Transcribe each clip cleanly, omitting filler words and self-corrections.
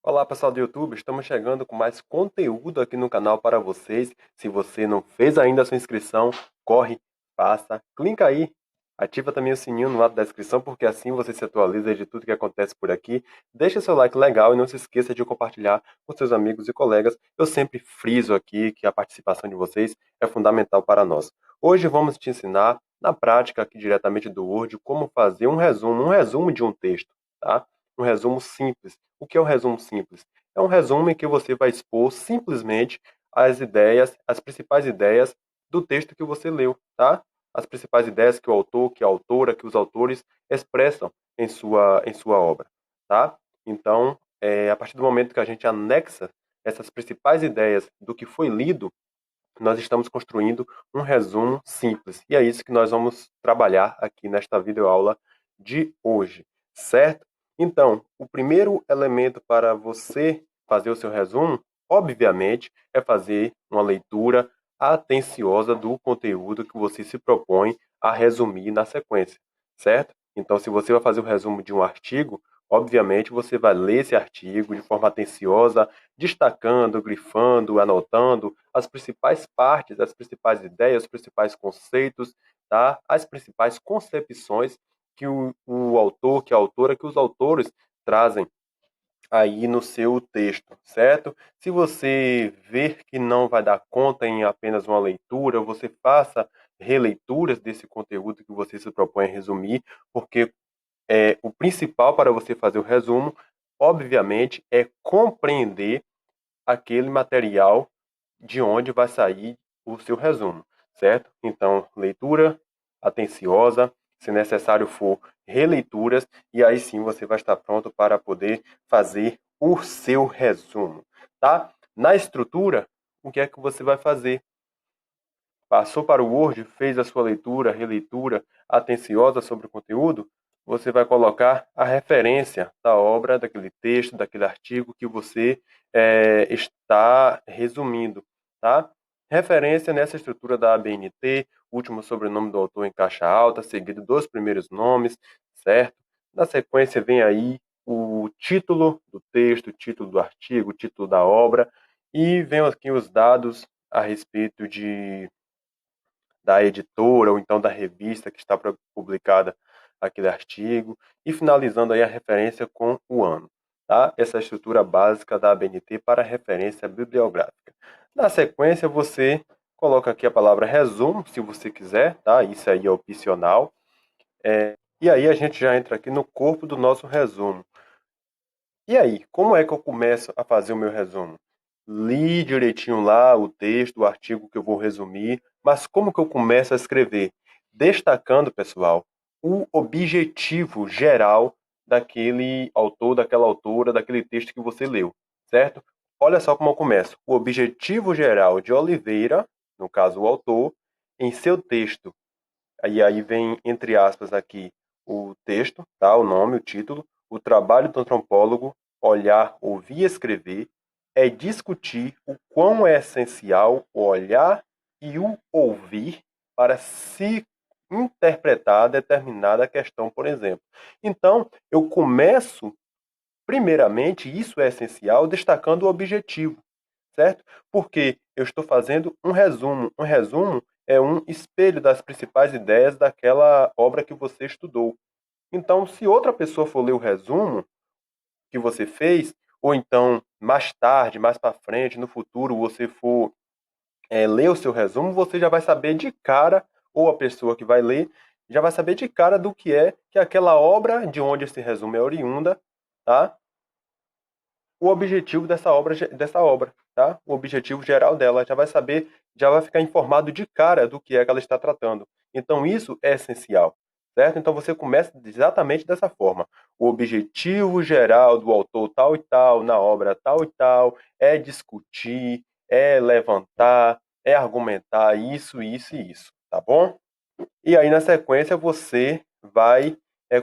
Olá pessoal do YouTube, estamos chegando com mais conteúdo aqui no canal para vocês. Se você não fez ainda a sua inscrição, corre, faça, clica aí, ativa também o sininho no lado da descrição, porque assim você se atualiza de tudo que acontece por aqui. Deixa seu like legal e não se esqueça de compartilhar com seus amigos e colegas. Eu sempre friso aqui que a participação de vocês é fundamental para nós. Hoje vamos te ensinar, na prática, aqui diretamente do Word, como fazer um resumo de um texto, tá? Um resumo simples. O que é um resumo simples? É um resumo em que você vai expor simplesmente as ideias, as principais ideias do texto que você leu, tá? As principais ideias que o autor, que a autora, que os autores expressam em sua obra, tá? Então, a partir do momento que a gente anexa essas principais ideias do que foi lido, nós estamos construindo um resumo simples. E é isso que nós vamos trabalhar aqui nesta videoaula de hoje, certo? Então, o primeiro elemento para você fazer o seu resumo, obviamente, é fazer uma leitura atenciosa do conteúdo que você se propõe a resumir na sequência, certo? Então, se você vai fazer o resumo de um artigo, obviamente você vai ler esse artigo de forma atenciosa, destacando, grifando, anotando as principais partes, as principais ideias, os principais conceitos, tá? As principais concepções que o autor, que a autora, que os autores trazem aí no seu texto, certo? Se você ver que não vai dar conta em apenas uma leitura, você faça releituras desse conteúdo que você se propõe a resumir, porque o principal para você fazer o resumo, obviamente, é compreender aquele material de onde vai sair o seu resumo, certo? Então, leitura atenciosa, se necessário for, releituras, e aí sim você vai estar pronto para poder fazer o seu resumo, tá? Na estrutura, o que é que você vai fazer? Passou para o Word, fez a sua leitura, releitura atenciosa sobre o conteúdo, você vai colocar a referência da obra, daquele texto, daquele artigo que você está resumindo, tá? Referência nessa estrutura da ABNT, último sobrenome do autor em caixa alta, seguido dos primeiros nomes, certo? Na sequência vem aí o título do texto, o título do artigo, o título da obra, e vem aqui os dados a respeito da editora ou então da revista que está publicada aquele artigo e finalizando aí a referência com o ano, tá? Essa é a estrutura básica da ABNT para referência bibliográfica. Na sequência você coloca aqui a palavra resumo, se você quiser, tá? Isso aí é opcional. E aí a gente já entra aqui no corpo do nosso resumo. E aí, como é que eu começo a fazer o meu resumo? Li direitinho lá o texto, o artigo que eu vou resumir, mas como que eu começo a escrever? Destacando, pessoal, o objetivo geral daquele autor, daquela autora, daquele texto que você leu, certo? Olha só como eu começo. O objetivo geral de Oliveira, no caso o autor, em seu texto. Aí vem, entre aspas, aqui o texto, tá? O nome, o título. O trabalho do antropólogo, olhar, ouvir e escrever, é discutir o quão é essencial o olhar e o ouvir para se interpretar determinada questão, por exemplo. Então, eu começo, primeiramente, isso é essencial, destacando o objetivo, certo? Porque eu estou fazendo um resumo. Um resumo é um espelho das principais ideias daquela obra que você estudou. Então, se outra pessoa for ler o resumo que você fez, ou então mais tarde, mais para frente, no futuro, você for ler o seu resumo, você já vai saber de cara, ou a pessoa que vai ler, já vai saber de cara do que é que aquela obra, de onde esse resumo é oriunda, tá? O objetivo dessa obra, tá? O objetivo geral dela, já vai saber, já vai ficar informado de cara do que é que ela está tratando. Então isso é essencial, certo? Então você começa exatamente dessa forma. O objetivo geral do autor tal e tal, na obra tal e tal, é discutir, é levantar, é argumentar isso, isso e isso, tá bom? E aí na sequência você vai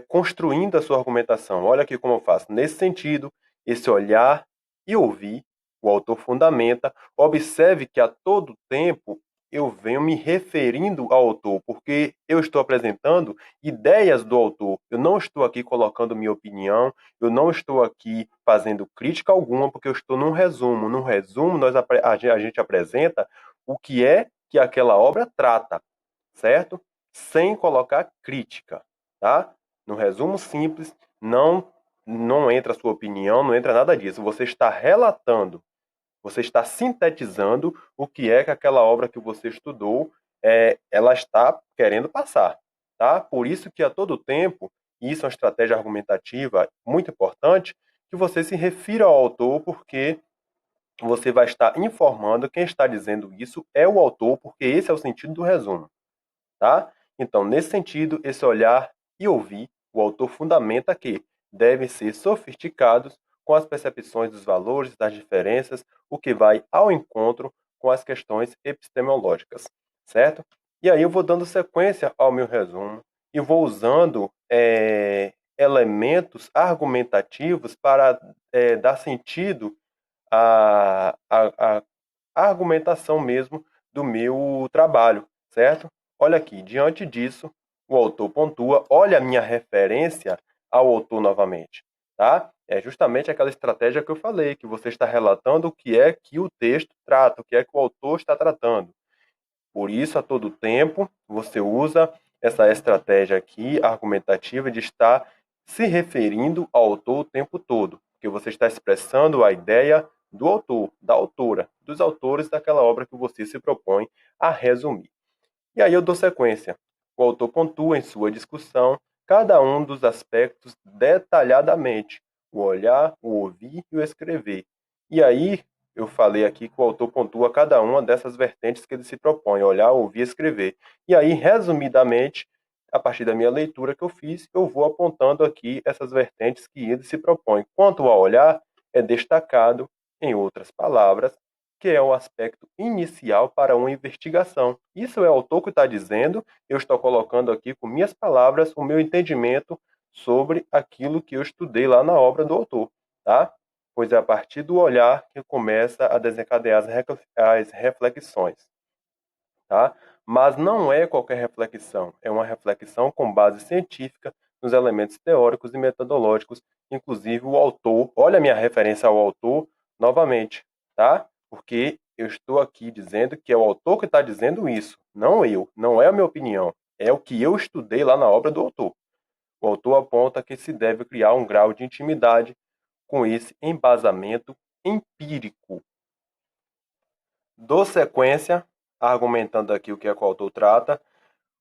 construindo a sua argumentação. Olha aqui como eu faço. Nesse sentido, esse olhar e ouvir, o autor fundamenta. Observe que a todo tempo eu venho me referindo ao autor, porque eu estou apresentando ideias do autor. Eu não estou aqui colocando minha opinião, eu não estou aqui fazendo crítica alguma, porque eu estou num resumo. Num resumo, a gente apresenta o que é que aquela obra trata, certo? Sem colocar crítica, tá? No resumo simples, não entra a sua opinião, não entra nada disso. Você está relatando, você está sintetizando o que é que aquela obra que você estudou, ela está querendo passar, tá? Por isso que a todo tempo, e isso é uma estratégia argumentativa muito importante, que você se refira ao autor, porque você vai estar informando quem está dizendo isso é o autor, porque esse é o sentido do resumo, tá? Então, nesse sentido, esse olhar e ouvir, o autor fundamenta que devem ser sofisticados com as percepções dos valores, das diferenças, o que vai ao encontro com as questões epistemológicas, certo? E aí eu vou dando sequência ao meu resumo e vou usando elementos argumentativos para dar sentido à argumentação mesmo do meu trabalho, certo? Olha aqui, diante disso, o autor pontua, olha a minha referência ao autor novamente, tá? É justamente aquela estratégia que eu falei, que você está relatando o que é que o texto trata, o que é que o autor está tratando. Por isso, a todo tempo, você usa essa estratégia aqui, argumentativa, de estar se referindo ao autor o tempo todo, porque você está expressando a ideia do autor, da autora, dos autores daquela obra que você se propõe a resumir. E aí eu dou sequência. O autor pontua em sua discussão cada um dos aspectos detalhadamente: o olhar, o ouvir e o escrever. E aí eu falei aqui que o autor pontua cada uma dessas vertentes que ele se propõe: olhar, ouvir e escrever. E aí, resumidamente, a partir da minha leitura que eu fiz, eu vou apontando aqui essas vertentes que ele se propõe. Quanto ao olhar, é destacado, em outras palavras, que é o aspecto inicial para uma investigação. Isso é o autor que está dizendo, eu estou colocando aqui com minhas palavras o meu entendimento sobre aquilo que eu estudei lá na obra do autor, tá? Pois é a partir do olhar que começa a desencadear as reflexões, tá? Mas não é qualquer reflexão, é uma reflexão com base científica nos elementos teóricos e metodológicos, inclusive o autor, olha a minha referência ao autor novamente, tá? Porque eu estou aqui dizendo que é o autor que está dizendo isso, não eu, não é a minha opinião, é o que eu estudei lá na obra do autor. O autor aponta que se deve criar um grau de intimidade com esse embasamento empírico. Dou sequência, argumentando aqui o que é que o autor trata.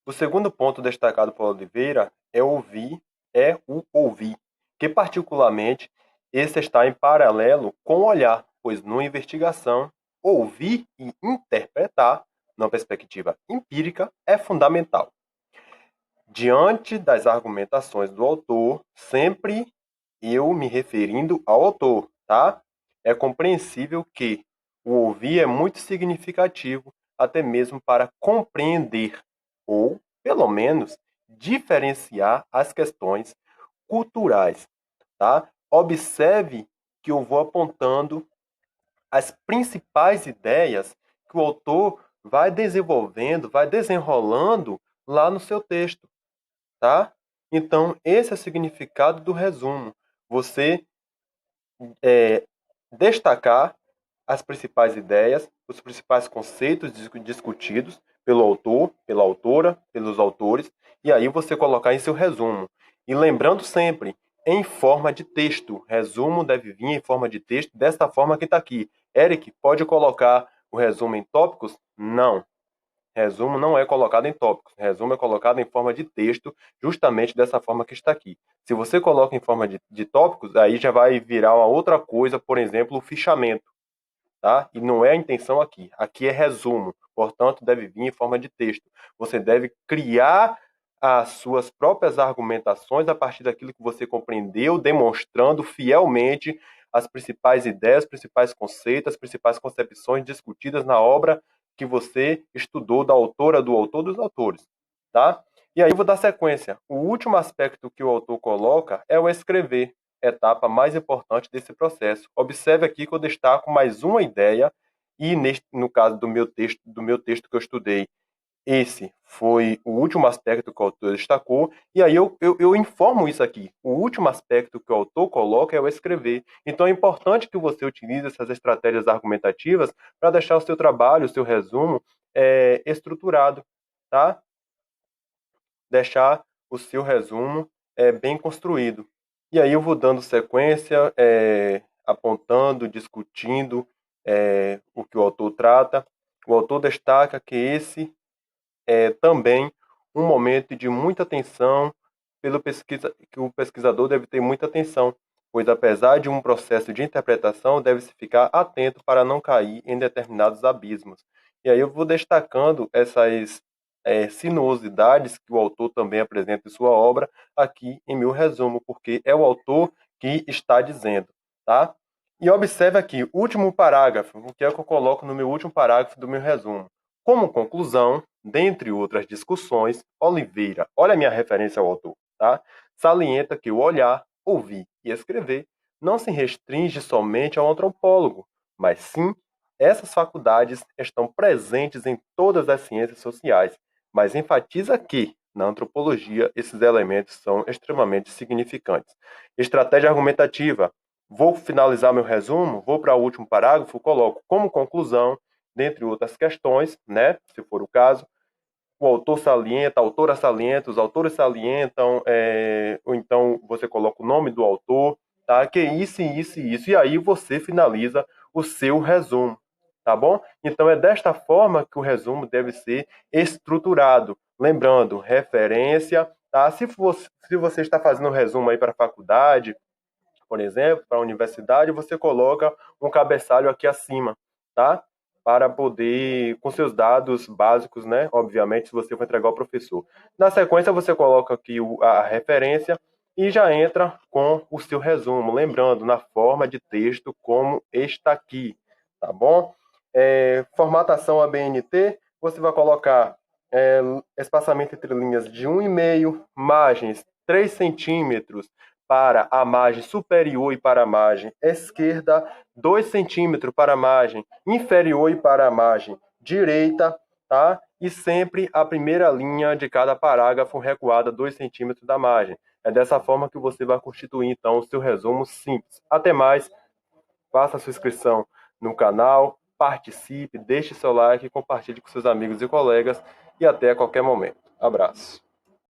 O segundo ponto destacado por Oliveira é o ouvir, que particularmente esse está em paralelo com o olhar, pois numa investigação, ouvir e interpretar, numa perspectiva empírica, é fundamental. Diante das argumentações do autor, sempre eu me referindo ao autor, tá? É compreensível que o ouvir é muito significativo, até mesmo para compreender, ou, pelo menos, diferenciar as questões culturais, tá? Observe que eu vou apontando as principais ideias que o autor vai desenvolvendo, vai desenrolando lá no seu texto, tá? Então, esse é o significado do resumo. Você destacar as principais ideias, os principais conceitos discutidos pelo autor, pela autora, pelos autores, e aí você colocar em seu resumo. E lembrando sempre, em forma de texto. Resumo deve vir em forma de texto, desta forma que está aqui. Eric, pode colocar o resumo em tópicos? Não. Resumo não é colocado em tópicos. Resumo é colocado em forma de texto, justamente dessa forma que está aqui. Se você coloca em forma de tópicos, aí já vai virar uma outra coisa, por exemplo, o fichamento, tá? E não é a intenção aqui. Aqui é resumo, portanto, deve vir em forma de texto. Você deve criar as suas próprias argumentações a partir daquilo que você compreendeu, demonstrando fielmente as principais ideias, os principais conceitos, as principais concepções discutidas na obra que você estudou da autora, do autor, dos autores, tá? E aí eu vou dar sequência. O último aspecto que o autor coloca é o escrever, etapa mais importante desse processo. Observe aqui que eu destaco mais uma ideia e no caso do meu texto que eu estudei, esse foi o último aspecto que o autor destacou, e aí eu informo isso aqui. O último aspecto que o autor coloca é o escrever. Então é importante que você utilize essas estratégias argumentativas para deixar o seu trabalho, o seu resumo, estruturado, tá? Deixar o seu resumo bem construído. E aí eu vou dando sequência, apontando, discutindo o que o autor trata. O autor destaca que esse também um momento de muita atenção que o pesquisador deve ter muita atenção, pois apesar de um processo de interpretação, deve-se ficar atento para não cair em determinados abismos. E aí eu vou destacando essas sinuosidades que o autor também apresenta em sua obra aqui em meu resumo, porque é o autor que está dizendo, tá? E observe aqui, último parágrafo, o que é que eu coloco no meu último parágrafo do meu resumo. Como conclusão, dentre outras discussões, Oliveira, olha a minha referência ao autor, tá? Salienta que o olhar, ouvir e escrever não se restringe somente ao antropólogo, mas sim essas faculdades estão presentes em todas as ciências sociais, mas enfatiza que, na antropologia, esses elementos são extremamente significantes. Estratégia argumentativa. Vou finalizar meu resumo, vou para o último parágrafo, coloco como conclusão, dentre outras questões, né, se for o caso, o autor salienta, a autora salienta, os autores salientam, ou então você coloca o nome do autor, tá? Que isso, isso e isso, e aí você finaliza o seu resumo, tá bom? Então é desta forma que o resumo deve ser estruturado. Lembrando, referência, tá? Se você está fazendo um resumo aí para a faculdade, por exemplo, para a universidade, você coloca um cabeçalho aqui acima, tá? Para poder, com seus dados básicos, né? Obviamente, se você for entregar ao professor. Na sequência, você coloca aqui a referência e já entra com o seu resumo, lembrando, na forma de texto como está aqui, tá bom? Formatação ABNT, você vai colocar espaçamento entre linhas de 1,5, margens 3 centímetros, para a margem superior e para a margem esquerda, 2 centímetros para a margem inferior e para a margem direita, tá? E sempre a primeira linha de cada parágrafo recuada 2 centímetros da margem. É dessa forma que você vai constituir, então, o seu resumo simples. Até mais, faça a sua inscrição no canal, participe, deixe seu like, compartilhe com seus amigos e colegas e até a qualquer momento. Abraço.